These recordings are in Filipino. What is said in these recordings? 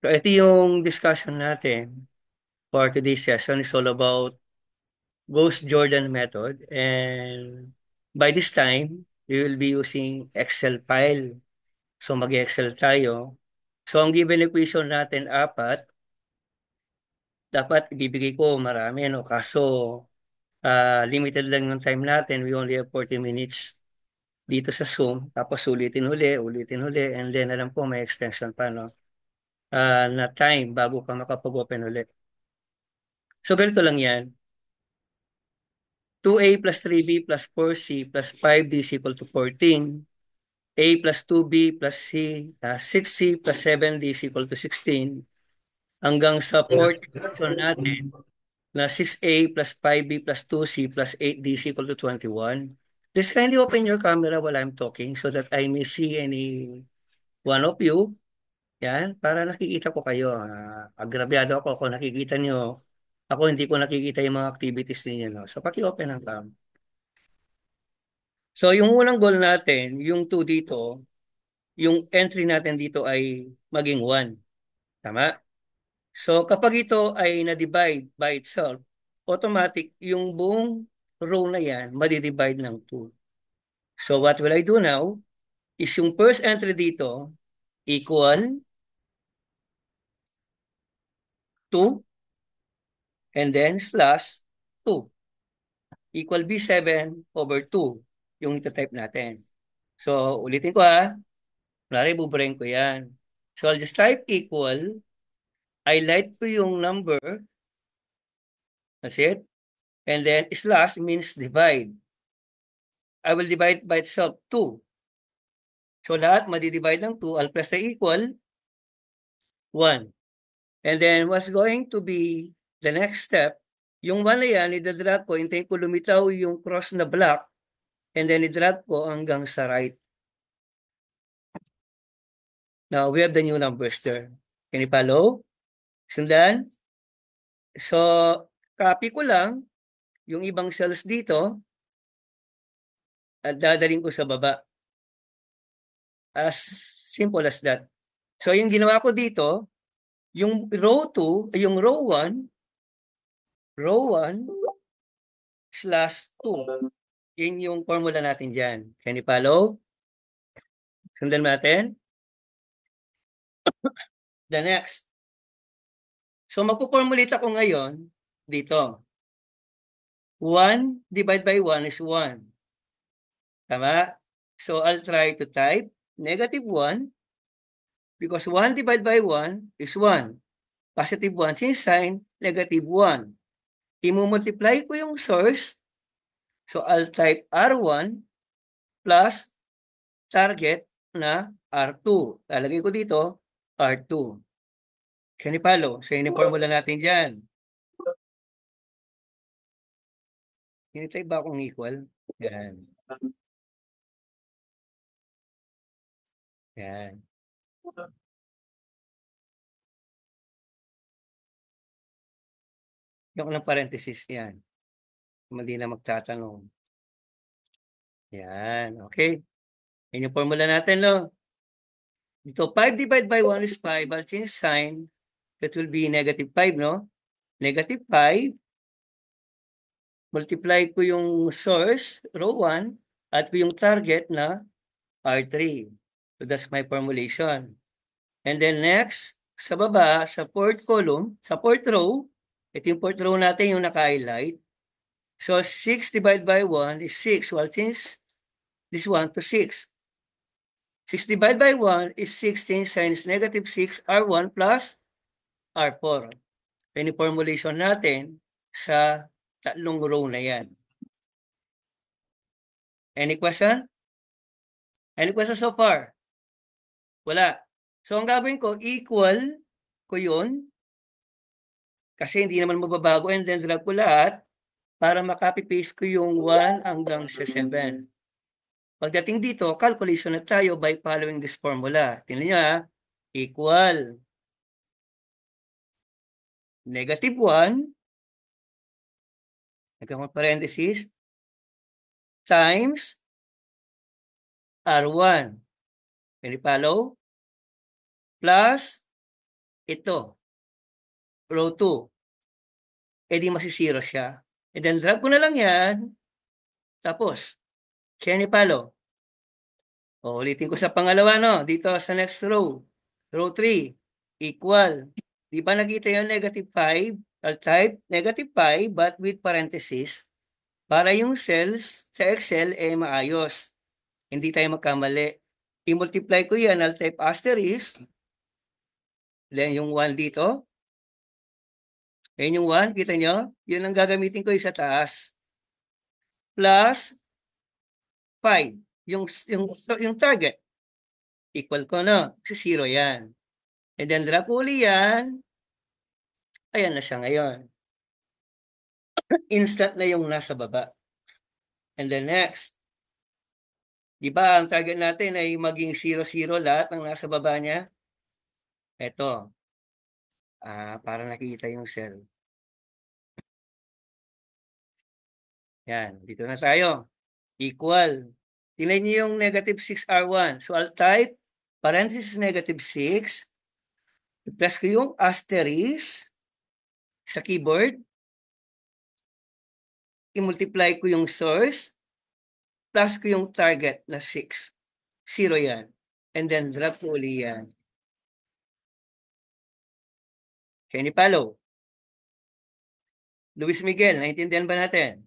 So ito yung discussion natin for today's session is all about Ghost Jordan method, and by this time we will be using Excel file. So mag-Excel tayo. So ang given equation natin apat, dapat ibibigay ko marami, no? Kaso limited lang yung time natin. We only have 40 minutes dito sa Zoom. Tapos ulitin uli, and then alam ko may extension pa, no? Na time bago ka makapag-open ulit. So ganito lang yan. 2a plus 3b plus 4c plus 5d is equal to 14. A plus 2b plus c, 6c plus 7d is equal to 16. Hanggang sa fourth equation natin na 6a plus 5b plus 2c plus 8d is equal to 21. Please kindly open your camera while I'm talking so that I may see any one of you. Yan, para nakikita ko kayo. Agrabyado ako kung nakikita niyo. Ako hindi ko nakikita yung mga activities ninyo. No? So paki-open ang cam. So yung unang goal natin, yung 2 dito, yung entry natin dito ay maging 1. Tama? So kapag ito ay na-divide by itself, automatic yung buong row na yan madidivide ng 2. So what will I do now is yung first entry dito equal 2 and then slash 2 equal B7/2 yung ito-type natin. So ulitin ko Kunwari, bubrain ko yan. So I'll just type equal. Highlight ko yung number. That's it. And then slash means divide. I will divide by itself 2. So lahat madidivide ng 2. I'll press the equal 1. And then what's going to be the next step? Yung 1 na yan, idadrag ko, hintayin ko lumitaw yung cross na block. And then idrag ko hanggang sa right. Now we have the new numbers there. Can you follow? Sundan? So copy ko lang yung ibang cells dito at dadaling ko sa baba. As simple as that. So yung ginawa ko dito, yung row 2, yung row 1 slash 2. Yun yung formula natin dyan. Can you follow? Sundan natin. The next. So magpo-formulate ako ngayon dito. 1 divided by 1 is 1. Tama? So I'll try to type negative 1 because 1 divided by 1 is 1. Positive 1 since sign, negative 1. I-multiply ko yung source. So I'll type R1 plus target na R2. Lalagay ko dito R2. Can you follow? So yun yung formula natin dyan. Hinitay ba akong equal? Yan. Yan. Yung ng parenthesis yan. Hindi na magtatanong. Yan. Okay. Yan yung formula natin, no? Dito, 5 divided by 1 is 5. I'll change sign. That will be negative 5, no? Negative 5. Multiply ko yung source, row 1, at yung target na R3. So that's my formulation. And then next, sa baba, sa fourth column, sa fourth row, ito yung fourth row natin yung naka-highlight. So 6 divided by 1 is 6. So I'll change this one to 6. 6 divided by 1 is 16 since negative 6 R1 plus R4. Any formulation natin sa tatlong row na yan. Any question? Any question so far? Wala. So ang gagawin ko, equal ko yun. Kasi hindi naman mababago and then drag ko lahat para makopy-paste ko yung 1 hanggang sa 7. Pagdating dito, calculation na tayo by following this formula. Tingnan nyo equal negative 1, nagkakong parenthesis, times R1. Can you follow? Plus ito, row 2. Eh di masisiro siya. And then drag ko na lang yan. Tapos, Kenny Palo. O, ulitin ko sa pangalawa, no? Dito sa next row. Row 3, equal. Di ba nakita yung -5? I'll type -5 but with parenthesis para yung cells sa Excel maayos. Hindi tayo magkamali. I-multiply ko yan. I'll type asterisk. Then yung 1 dito. Ayan yung 1. Kita nyo? Yun ang gagamitin ko sa taas. Plus 5. Yung target. Equal ko, no? Kasi 0 yan. And then drag ko uli yan. Ayan na siya ngayon. Instant na yung nasa baba. And then next. Di ba ang target natin ay maging 0, 0 lahat ng nasa baba niya? Ito. Para nakikita yung cell. Yan. Dito na tayo. Equal. Tingnan niyo yung -6R1. So I'll type parenthesis -6. Plus ko yung asterisk sa keyboard. I-multiply ko yung source. Plus ko yung target na 6. 0 yan. And then drag ko uli yan. Kenny Palo. Luis Miguel, naintindihan ba natin?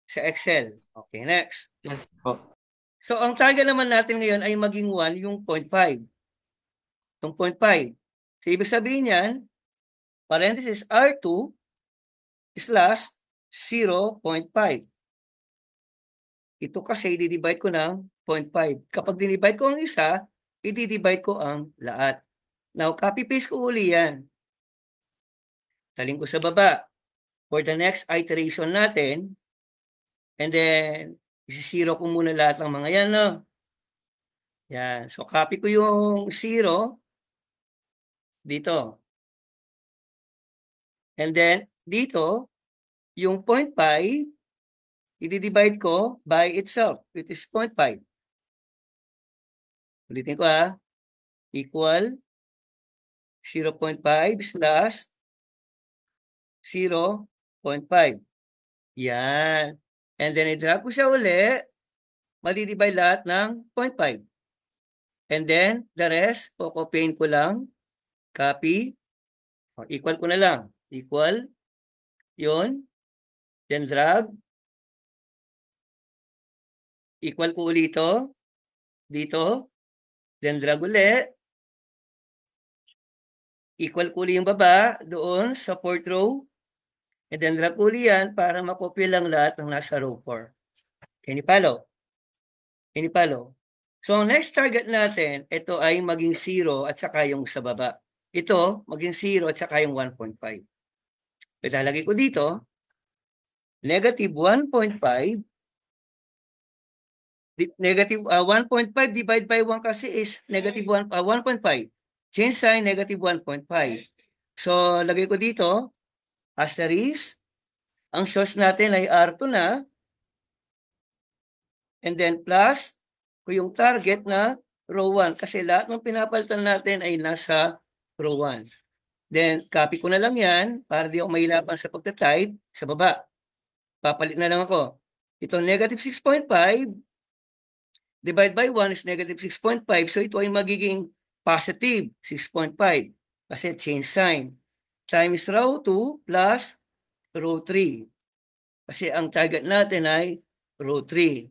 Sa Excel. Okay, next. Yes po. So, ang target naman natin ngayon ay maging 1 yung 0.5. Yung 0.5. So, ibig sabihin yan, parenthesis R2 slash 0.5. Ito kasi i-divide ko ng 0.5. Kapag dinivide ko ang isa, i-divide ko ang lahat. Now, copy-paste ko uli yan. Taling ko sa baba. For the next iteration natin, and then, isi-zero ko muna lahat ng mga yan, no? Yan. So, copy ko yung 0 dito. And then, dito, yung 0.5, i-divide ko by itself, which is 0.5. Ulitin ko equal 0.5 slash 0.5. Yan. And then, i-drag ko siya uli, madidivide lahat ng 0.5. And then, the rest, kukopyain ko lang, copy, equal ko na lang, equal, yun, then drag, equal ko ulit ito, dito, then drag ulit, equal ko ulit yung baba, doon sa 4th row, and then drag ko ulit yan para makopya lang lahat ng nasa row 4. Can you follow? Can you follow? So, ang next target natin, ito ay maging 0 at saka yung sa baba. Ito, maging 0 at saka yung 1.5. Ilalagay ko dito, negative 1.5, negative 1.5 divided by 1 kasi is negative 1.5. Change sign, negative 1.5. So, lagay ko dito, asterisk, ang source natin ay R2 na, and then plus, ko yung target na row 1, kasi lahat ng pinapalitan natin ay nasa row 1. Then, copy ko na lang yan, para di ako mahirapan sa pagta-type, sa baba. Papalit na lang ako. Ito, negative 6.5, divide by 1 is negative 6.5. So, ito ay magiging positive 6.5. Kasi change sign. Times row 2 plus row 3. Kasi ang target natin ay row 3.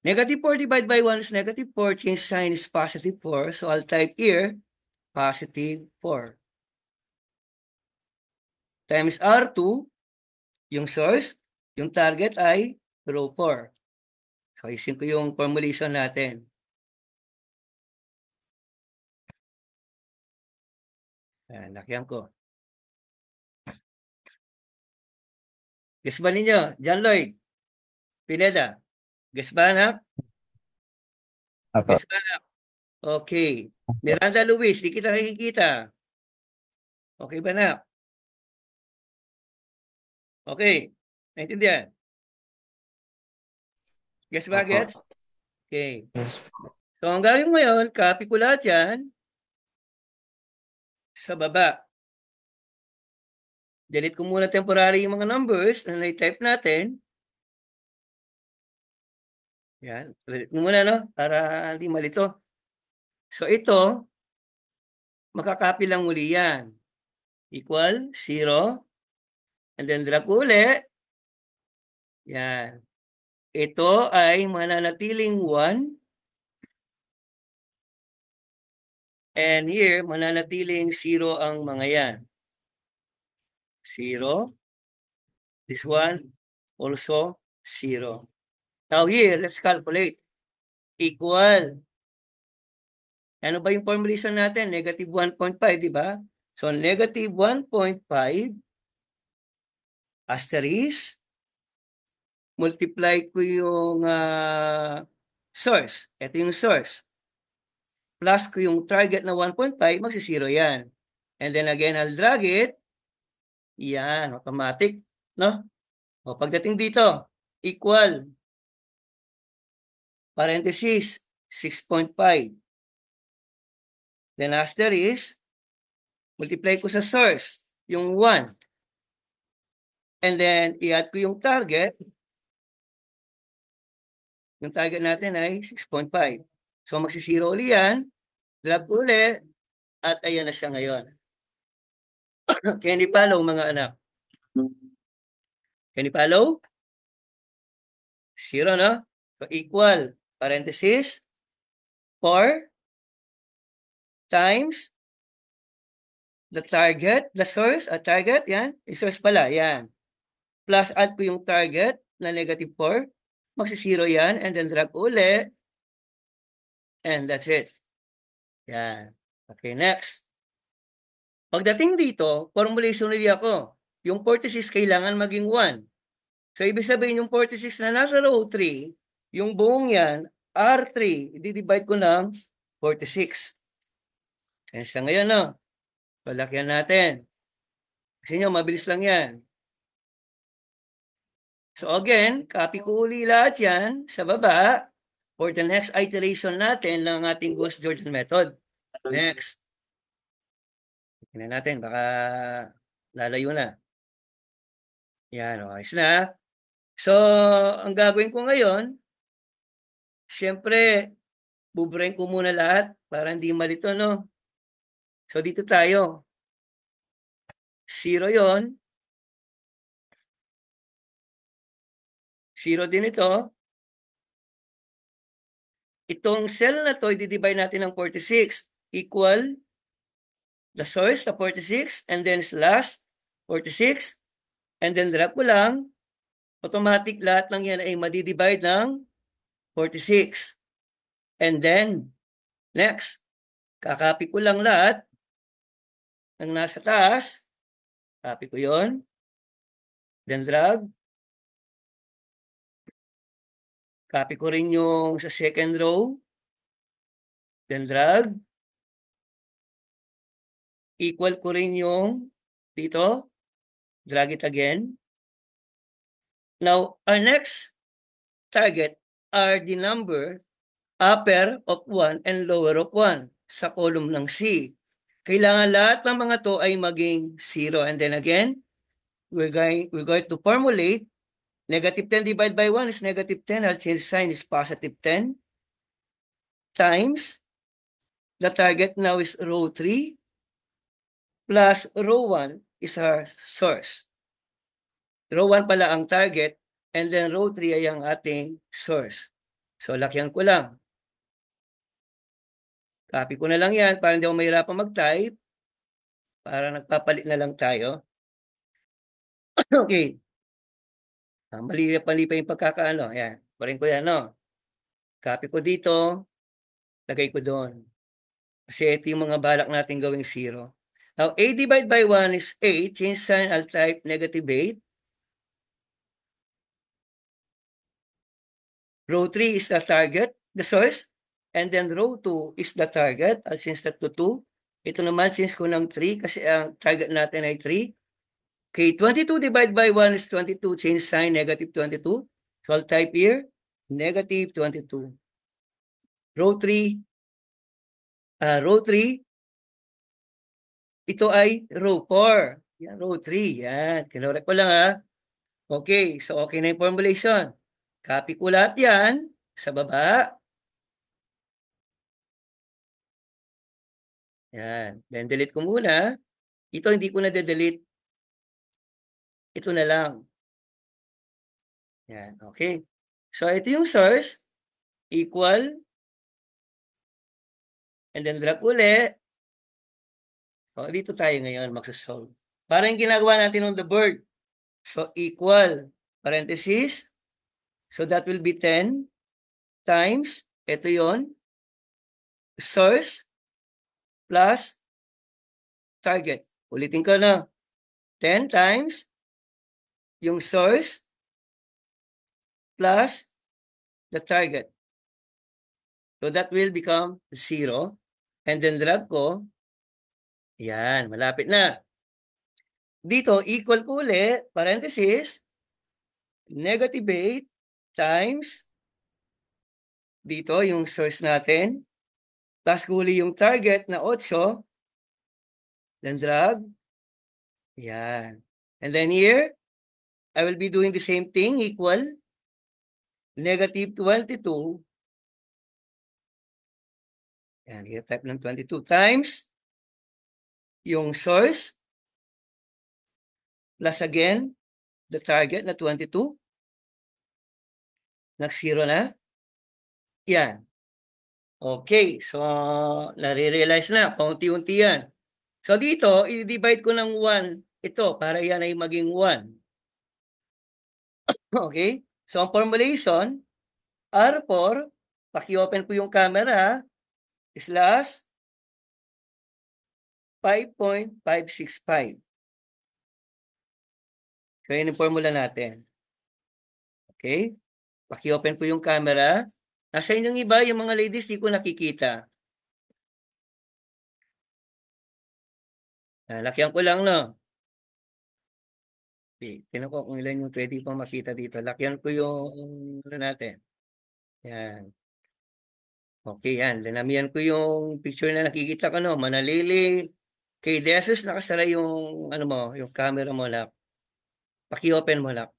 Negative 4 divided by 1 is negative 4. Change sign is positive 4. So, I'll type here, positive 4. Times R2, yung source, yung target ay row 4. So, isin ko yung formulation natin. Nakyan ko. Guess ba ninyo? John Lloyd, Pineda. Guess ba, anak? Apo. Guess ba, anak? Okay. Miranda Luis, di kita nakikita. Okay ba, anak? Okay. Naintindihan? Guess ba, Apo. gets? Okay. Yes. So, ang gawin mo ngayon, copy ko lahat yan. sa baba. Delete ko muna temporary yung mga numbers na na-type natin. Yan. Delete mo muna, no? Para hindi malito. So, ito, makakopy lang muli yan. Equal, 0. And then drag uli. Yan. Ito ay mananatiling 1. And here, mananatiling 0 ang mga yan. 0. This one, also 0. Now here, let's calculate. Equal. Ano ba yung formulation natin? Negative 1.5, di ba? So, negative 1.5 asterisk, multiply ko yung source. Ito yung source. Plus ko yung target na 1.5, magsisiro yan. And then again, I'll drag it. Yan, automatic. No? O, pagdating dito, equal. Parenthesis, 6.5. Then asterisk, multiply ko sa source, yung 1. And then, i-add ko yung target. Yung target natin ay 6.5. So, magsisiro uli yan. Drag uli. At ayan na siya ngayon. Can you follow, mga anak? Can you follow? 0, no? So, equal. Parenthesis. 4 times the target, the source, target, yan. Yung source pala, yan. Plus, add ko yung target na negative 4. Magsisiro yan. And then, drag uli. And that's it. Yan. Okay, next. Pagdating dito, formulation ulit ako. Yung 46 kailangan maging 1. So, ibig sabihin yung 46 na nasa row 3, yung buong yan, R3, i-divide ko ng 46. Yan siya ngayon, no? Palakyan natin. Kasi nyo, mabilis lang yan. So, again, copy ko uli lahat yan sa baba for the next iteration natin ng ating Gauss-Jordan method. Next. Tingnan natin, baka lalayo na. Yan, okay na. So, ang gagawin ko ngayon, siyempre, bubrain ko muna lahat para hindi malito, no? So, dito tayo. 0 yon. 0 din ito. Itong cell na to, i-divide natin ng 46. Equal the source sa 46 and then slash 46 and then drag ko lang. Automatic lahat lang yan ay madidivide ng 46. And then, next, kakopy ko lang lahat ng nasa taas. Copy ko yon. Then drag. Copy ko rin yung sa second row. Then drag. Equal ko rin yung dito. Drag it again. Now, our next target are the number upper of 1 and lower of 1 sa column ng C. Kailangan lahat ng mga to ay maging 0. And then again, we're going to formulate negative 10 divided by 1 is negative 10. I'll change sign is positive 10 times the target now is row 3 plus row 1 is our source. Row 1 pala ang target and then row 3 ay ang ating source. So, lakyan ko lang. Copy ko na lang yan para hindi ako mahirapan mag-type. Para nagpapalit na lang tayo. Okay. Mali pa yung pagkakaano. Ayan. Parin ko yan, no? Copy ko dito. Lagay ko doon. Kasi ito yung mga balak natin gawing 0. Now, 8 divided by 1 is 8. Change sign, I'll type negative 8. Row 3 is the target, the source. And then row 2 is the target. I'll change that to 2. Ito naman, change ko ng 3 kasi ang target natin ay 3. Okay, 22 divided by 1 is 22. Change sign, negative 22. So I'll type here, negative 22. Row 3, ito ay row 4. Yan, row 3. Yan, kinorek ko lang ha. Okay, so okay na yung formulation. Copy ko lahat yan sa baba. Yan, then delete ko muna. Ito hindi ko na delete. Ito na lang. Yan, okay. So ito yung source, equal, and then drag uli. So dito tayo ngayon magsasolve. Parang ginagawa natin on the board. So equal, parenthesis. So that will be 10 times, ito yon, source plus target. Ulitin ko na. 10 times yung source plus the target. So that will become 0. And then drag ko. Yan, malapit na. Dito, equal ko ulit, parenthesis, negative 8 times, dito yung source natin, plus huli yung target na 8, then drag, yan. And then here, I will be doing the same thing, equal, negative 22, yan, here type ng 22 times, yung source, plus again, the target na 22, nag-0 na, yan. Okay, so nare-realize na, paunti-unti yan. So dito, i-divide ko ng 1 ito para yan ay maging 1. Okay? So ang formulation, R4, paki-open ko yung camera, slash 5.565. So yun yung formula natin. Okay? Paki-open ko yung camera. Nasa inyong iba, yung mga ladies, di ko nakikita. Lakyan ko lang, no? Okay. Tinan ko kung ilan yung pwede pang makita dito. Lakyan ko yung ano natin. Yan. Okay, yan. Dinamihan ko yung picture na nakikita ko, no? Manalili. Kay Desus, nakasara yung, ano mo, yung camera mo, lak. Paki-open mo, lak.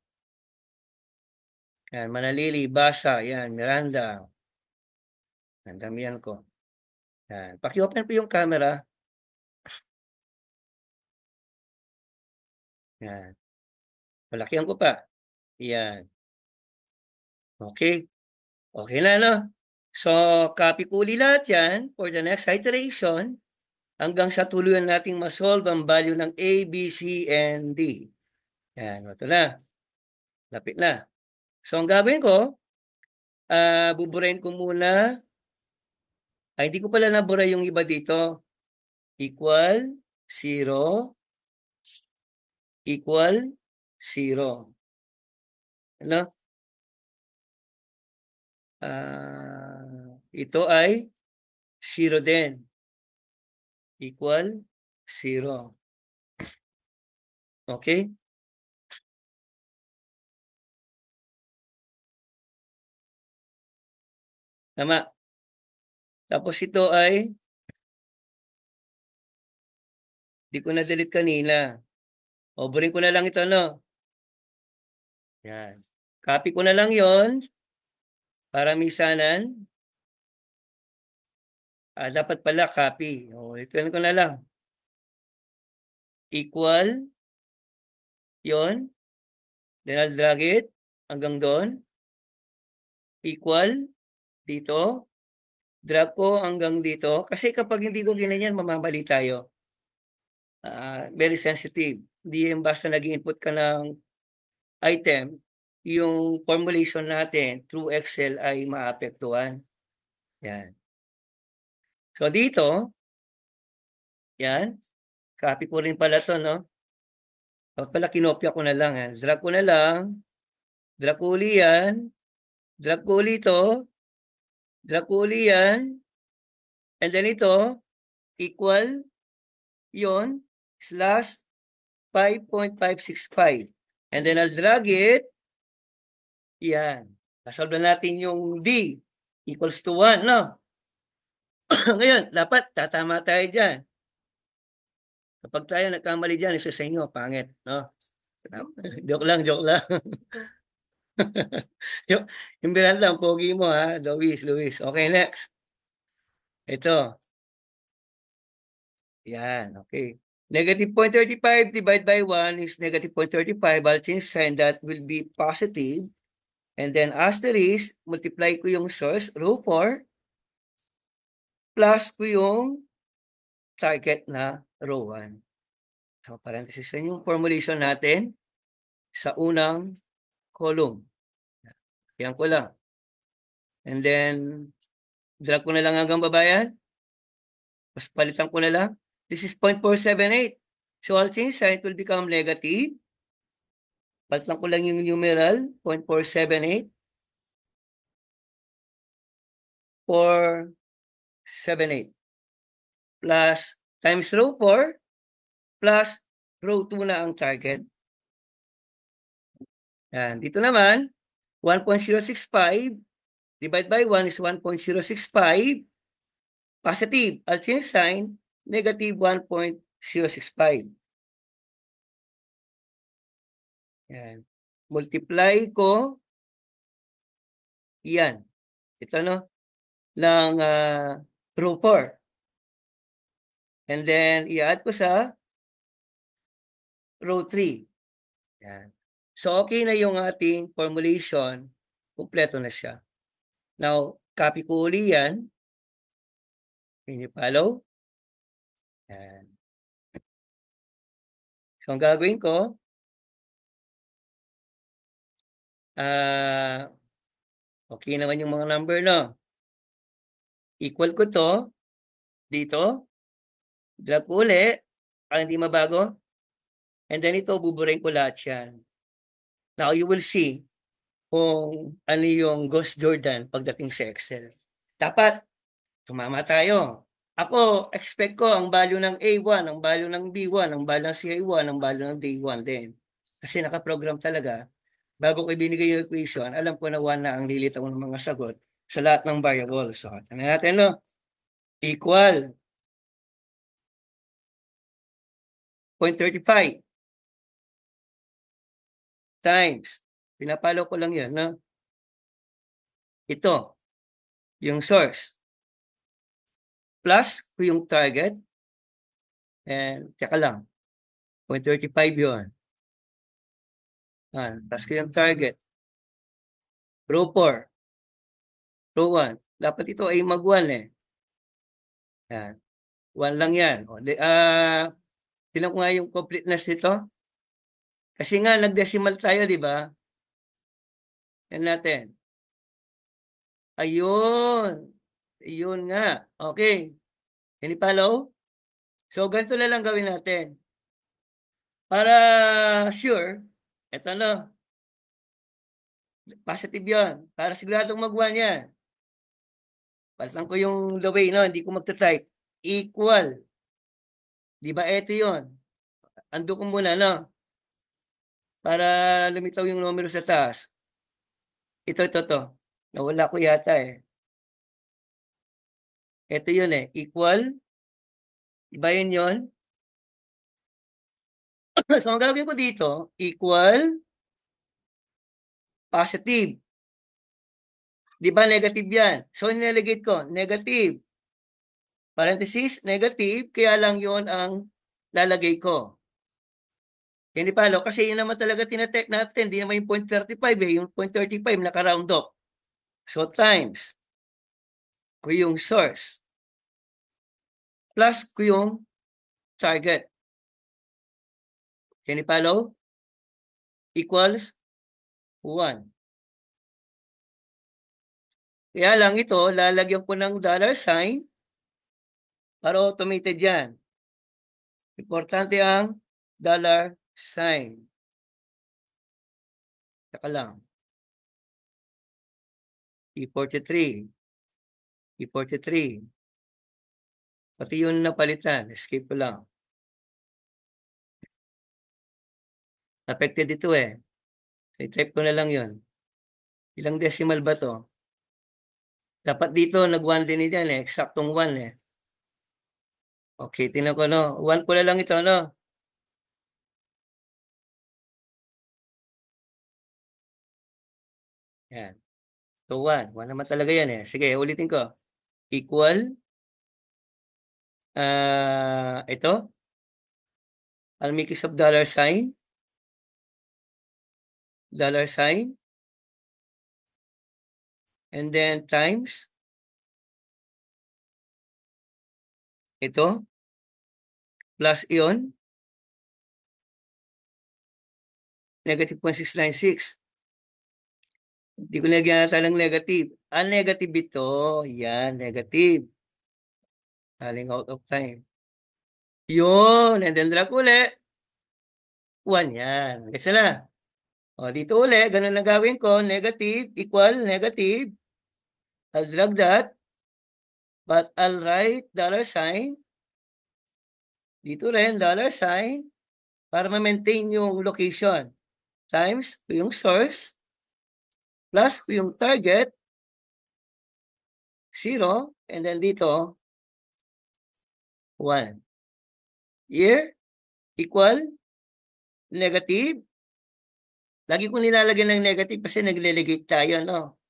Yan, Manalili, Basa, yan, Miranda. Yan, damihan ko. Yan. Paki-open po yung camera. Yan. Palakihan ko pa. Yan. Okay. Okay na, no? So, copy ko ulit lahat yan for the next iteration hanggang sa tuluyan nating masolve ang value ng A, B, C, and D. Yan. Ito na. Lapit na. So, ang gagawin ko, buburahin ko muna. Ay, hindi ko pala nabura yung iba dito. Equal, 0, equal, 0. Ano? Ito ay 0 din. Equal, 0. Okay? Tama. Tapos ito ay di ko na-delete kanina. Oburin ko na lang ito, no? Yan. Copy ko na lang yon para misanan. Dapat pala copy. Ito ko na lang. Equal. Yon. Then I'll drag it hanggang doon. Equal. Dito. Drag ko hanggang dito. Kasi kapag hindi ko ginanyan, mamamali tayo. Very sensitive. Hindi yung basta nag-input ka ng item, yung formulation natin through Excel ay maapektuhan. Yan. So dito, yan, copy ko rin pala to, no? So pala kinopya ko na lang, yan. Drag ko na lang, drag ko uli yan, drag ko uli to, drag ko uli yan, and then ito, equal, yon slash 5.565. And then I'll drag it, yan. Nasolve na natin yung D equals to 1, no? Ngayon, dapat tatama tayo dyan. Kapag tayo nagkamali dyan, isa sa inyo, pangit, no? Joke lang, joke lang. Yung bilang lang, pogi mo ha, Luis. Okay, next. Ito. Yan, okay. Negative 0.35 divided by 1 is negative 0.35. I'll change sign, that will be positive. And then asterisk, multiply ko yung source, row 4, plus ko yung target na row 1. So, parenthesis na yung formulation natin sa unang column. Yan ko lang. And then, drag ko na lang hanggang baba yan. Mas palitan ko na lang. This is 0.478. So, I'll change sign, it will become negative. Palitan ko lang yung numeral, 0.478. 478 plus times row 4 plus row 2 na ang target. Yan. Dito naman, 1.065 divided by 1 is 1.065. Positive. I'll change sign, negative 1.065. Yan. Multiply ko yan. Ito no, ng row 4. And then, i-add ko sa row 3. Yan. So, okay na yung ating formulation. Kompleto na siya. Now, copy ko uli yan. Can you follow? Yan. So, ang gagawin ko, okay naman yung mga number, no? Equal ko to, dito. Drag ko uli, para hindi mabago. And then ito, buburahin ko lahat yan. Now, you will see kung ano yung Ghost Jordan pagdating sa Excel. Dapat, tumama tayo. Ako, expect ko ang value ng A1, ang value ng B1, ang value ng CA1, ang value ng D1 din. Kasi nakaprogram talaga. Bago ko ibinigay yung equation, alam ko na 1 na ang lilitaw ng mga sagot sa lahat ng variables. So, tignan natin, no? Equal 0.35 times. Pinapalo ko lang yan, no? Ito, yung source. Plus ko yung target. And, teka lang. 0.35 yun. Plus ko yung target. Row 4. Row 1. Dapat ito ay mag-1 eh. Yan. 1 lang yan. Tinan ko nga yung completeness nito. Kasi nga, nag-decimal tayo, di ba? Yan natin. Ayun. Ayun nga. Okay. Can you follow? So, ganito na lang gawin natin. Para sure, eto na. Positive yun. Para siguradong mag-1 yan. Palitan ko yung the way, no? Hindi ko magta-type. Equal. Di ba eto yun? Ando ko muna, no? Para lumitaw yung numero sa taas. Ito. Nawala ko yata eh. Ito yun eh. Equal. Iba yun. So, ang gagawin ko dito, equal, positive. Di ba negative yan? So, nilalagay ko, negative. Parenthesis, negative, kaya lang yun ang lalagay ko. Hindi palo, kasi yun naman talaga tinatake natin. Hindi naman yung 0.35 eh. Yung 0.35 naka-round off. So, times ko yung source. Plus ko yung target. Can you follow? Equals 1. Kaya lang ito, lalagyan ko ng dollar sign para automated yan. Importante ang dollar sign. Saka lang. E43. E43. Pati yun napalitan. Escape ko lang. Affected ito eh. I-type ko na lang yun. Ilang decimal ba to? Dapat dito nag-1 din yan eh. Eksaktong 1 eh. Okay, tingnan ko, no? 1 pula lang ito, no? Yan. So, 1. 1 naman talaga yan, eh. Sige, ulitin ko. Equal, ito, I'll make use of dollar sign, and then times, ito, plus iyon, negative 0.696. Hindi ko lagyan ata ng negative. Negative ito. Yan, negative. Aling out of time. Yun, and then drag uli. 1 yan. Kasi na. O, dito uli, ganun lang gawin ko. Negative, equal, negative. I'll drag that. But I'll write dollar sign. Dito rin, dollar sign. Para ma-maintain yung location. Times yung source. Plus yung target. 0. And then dito, 1. Year, equal, negative. Lagi ko nilalagyan ng negative kasi nagle-negate tayo, no?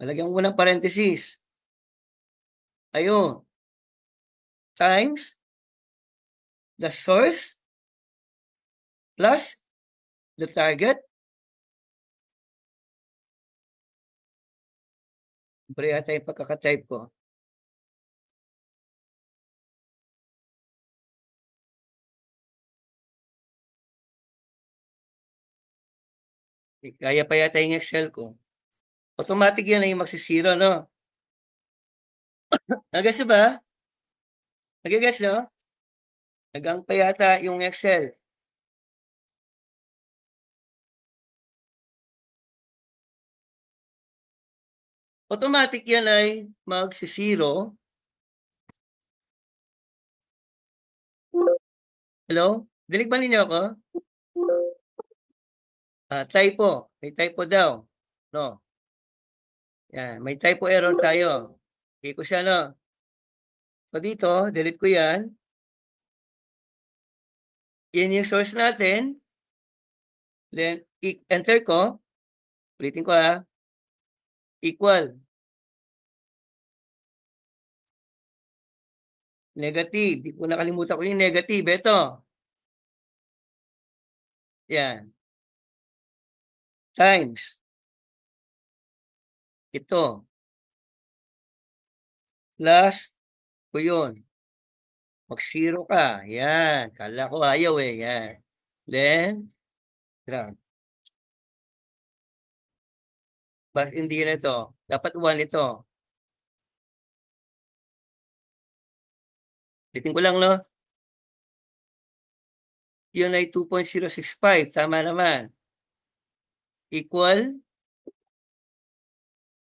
Lalagyan ko ng parenthesis. Ayun. Times the source plus the target. Pre yata yung pagkaka-type ko. Kaya pa yata yung Excel ko. Automatic yan na yung magsisiro, no? Nag-guess ba? Nag-guess, no? Nagang pa yata yung Excel. Automatic yan ay magsisiro. Hello? Dinig ba ninyo ako? Typo. May typo daw. No. Yan. May typo error tayo. Okay ko siya, no? So dito, delete ko yan. Yan yung source natin. Then, enter ko. Ulitin ko, equal. Negative. Di ko nakalimutan ko yung negative. Ito. Yan. Times. Ito. Plus ko yun. Mag-zero ka. Yan. Kala ko ayaw eh. Yan. Then, drag. But hindi na ito. Dapat 1 ito. Ulitin ko lang, no? Yun ay 2.065. Tama naman. Equal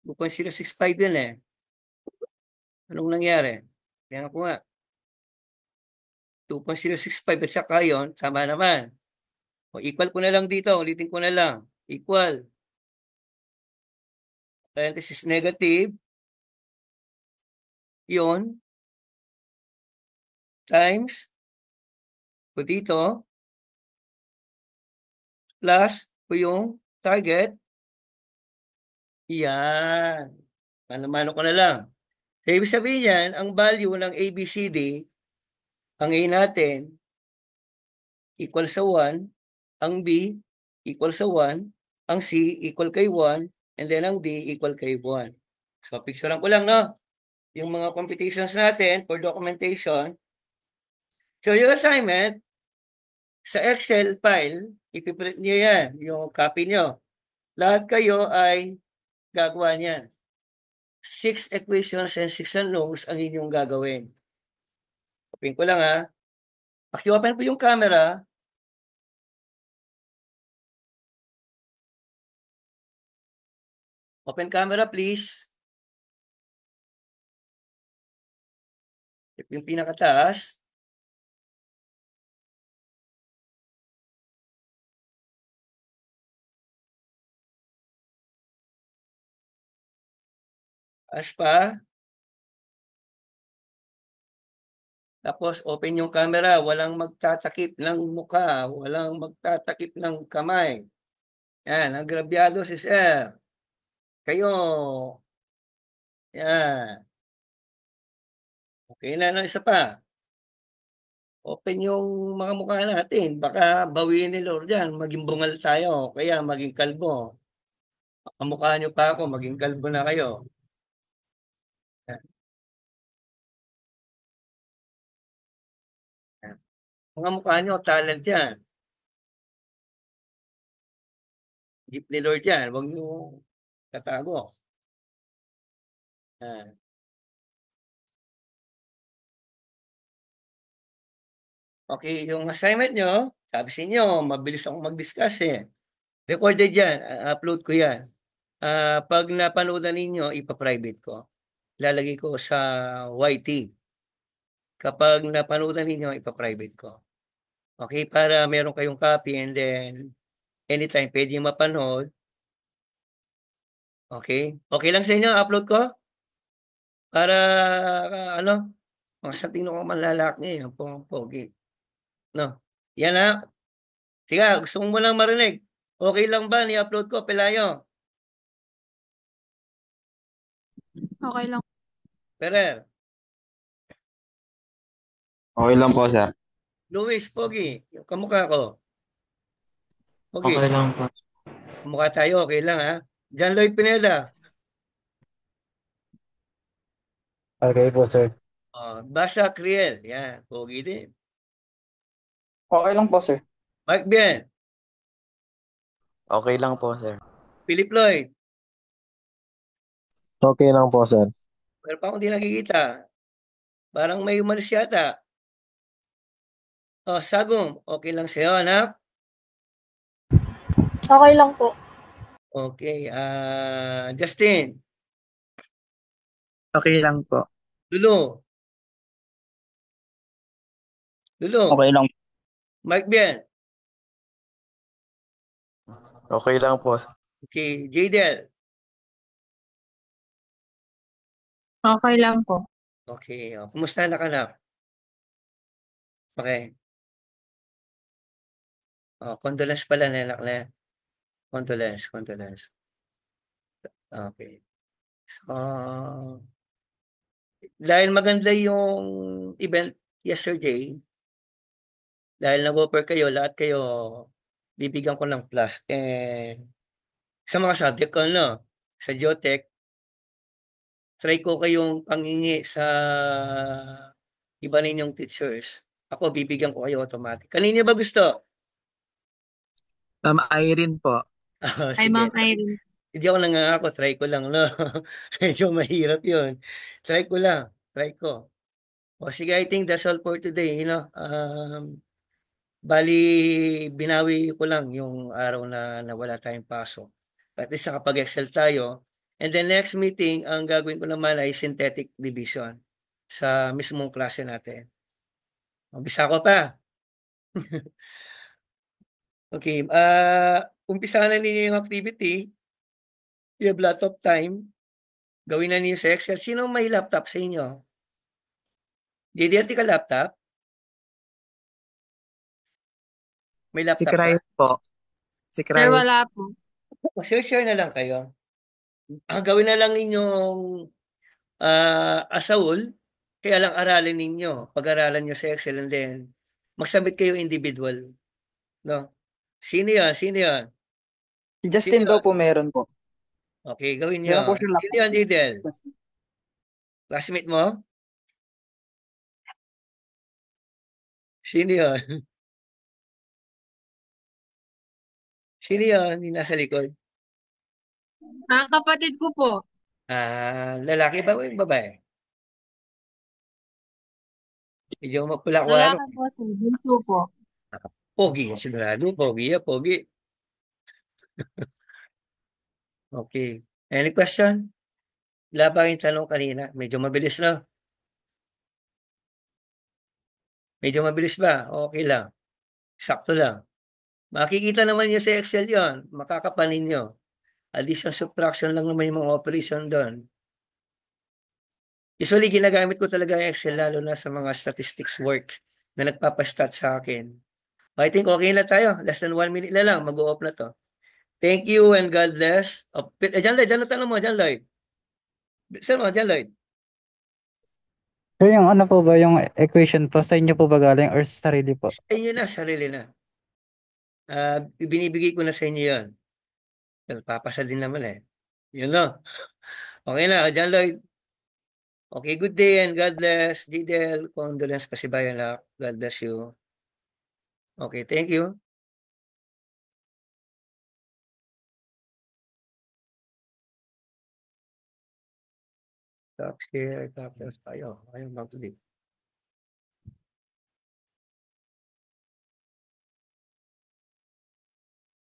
2.065 yun eh. Anong nangyari? Tingnan ko nga. 2.065 at saka yun, tama naman. O equal ko na lang dito. Ulitin ko na lang. Equal. Parenthesis negative. Yun. Times. O dito. Plus ko yung target. Yan. Mano-mano ko na lang. So, ibig sabihin yan, ang value ng ABCD, ang A natin, equal sa 1, ang B, equal sa 1, ang C, equal kay 1, and then ang D, equal kay 1. So, picturean ko lang, no? Yung mga computations natin for documentation. So, your assignment, sa Excel file, ipiprint niyo yan, yung copy niyo. Lahat kayo ay gagawa niyan. 6 equations and 6 unknowns ang inyong gagawin. Open ko lang, Paki-open po yung camera. Open camera, please. Yung pinakataas. Taas pa. Tapos open yung camera, walang magtatakip ng mukha, walang magtatakip ng kamay. Yan, agrabyado si Sir. Kayo, yan. Okay na, no, isa pa. Open yung mga mukha natin. Baka bawiin ni Lord yan, maging bungal tayo, kaya maging kalbo. Kamukha nyo pa ako, maging kalbo na kayo. Yan. Yan. Mga mukha nyo, talent yan. Gift ni Lord yan, huwag nyo tatago. Yan. Okay, yung assignment nyo, sabi sa inyo, mabilis akong mag-discuss eh. Recorded yan, upload ko yan. Pag napanood ninyo, ipa-private ko. Lalagay ko sa YT. Kapag napanood ninyo, ipa-private ko. Okay, para meron kayong copy and then anytime pwede yung mapanood. Okay? Okay lang sa inyo, upload ko? Para, ano, mga sa tingin ko malalaki, yung pogi. No? Yan ha. Sige, gusto mo lang marinig. Okay lang ba ni-upload ko, Pelayo? Okay lang. Perer, Okay lang po, sir. Luis, pogi, yung kamukha ko. Pogi, Okay lang po. kamukha tayo, okay lang ha. John Lloyd Pineda, Okay po, sir. Basa Kriel, yan, pogi din. Okay lang po, sir. Mark Bien, Okay lang po, sir. Philip Lloyd, Okay lang po, sir. pero pa akong di nakikita. Parang may umalis yata. Sagong, okay lang sa'yo, anak? Okay lang po. Okay, Justin, Okay lang po. Lulu, Lulu, Okay lang. Mark Bien, Okay lang po. okay, Jadel, Okay lang po. okay, kumusta anak anak? Okay, condolence pala na anak na. Condolence, condolence. Okay. So, dahil maganda yung event yesterday, dahil nag-offer kayo, lahat kayo, bibigyan ko ng plus. Sa mga subject ko, no? Sa Geotech, try ko kayong pangingi sa iba ninyong teachers. Ako, bibigyan ko kayo automatic. Kanino ba gusto? Ma'am Irene po. Hi, Sige. Ma'am Irene. Hindi ako nangangako, try ko lang, no? Medyo mahirap yun. Try ko lang. Try ko. O sige, I think that's all for today, you know. Bali, binawi ko lang yung araw na nawala tayong pasok. At least nakapag-excel tayo. And the next meeting, ang gagawin ko naman ay synthetic division sa mismong klase natin. Umpisa ko pa. Okay, umpisa na ninyo yung activity. You have lot of time. Gawin na ninyo sa Excel. Sino may laptop sa inyo? JDLT ka laptop? May Si laptop ka? Crayon po. Si Sir, Crayon. wala po. Share na lang kayo. Gawin na lang ninyong Saul, kaya lang aralin ninyo. Pag-aralan nyo sa Excel and then mag-submit kayo individual. No? Sino yan? Sino yan? Si Sino Justin daw yan? po meron po. Okay, gawin Meron po nyo. siyang Sino laptop yan, si Didel? Justin. Classmate mo? Sino yan? Sino yan? Yung nasa likod? Ang kapatid ko po. Lalaki ba o yung babae? Medyo mapula-walo. Lalaki po, sir. Bunso po. Pogi, sigurado. Pogi yan, pogi. Okay. Any question? Wala ba kayong tanong kanina? Medyo mabilis na. Medyo mabilis ba? Okay lang. Sakto lang. Makikita naman niyo sa Excel yon, makakapanin niyo. Addition, subtraction lang naman yung mga operation doon. Usually, ginagamit ko talaga yung Excel lalo na sa mga statistics work na nagpapastat sa akin. I think okay na tayo. Less than 1 minute na lang. Mag-o-off na to. Thank you and God bless. Oh, John Lloyd, dyan na tanong mo, John Lloyd. Saan mo, John Lloyd? Sir, yung ano po ba, yung equation po, sa inyo po ba galing or sa sarili po? Sa inyo na, sarili na. Binibigay ko na sa inyo yun. Papasa din naman eh. Yun no. Okay na, John Lloyd. Okay, good day and God bless. Didel, condolence kasi bayan na. God bless you. Okay, thank you. Stop share, tapos tayo. Ayun, mag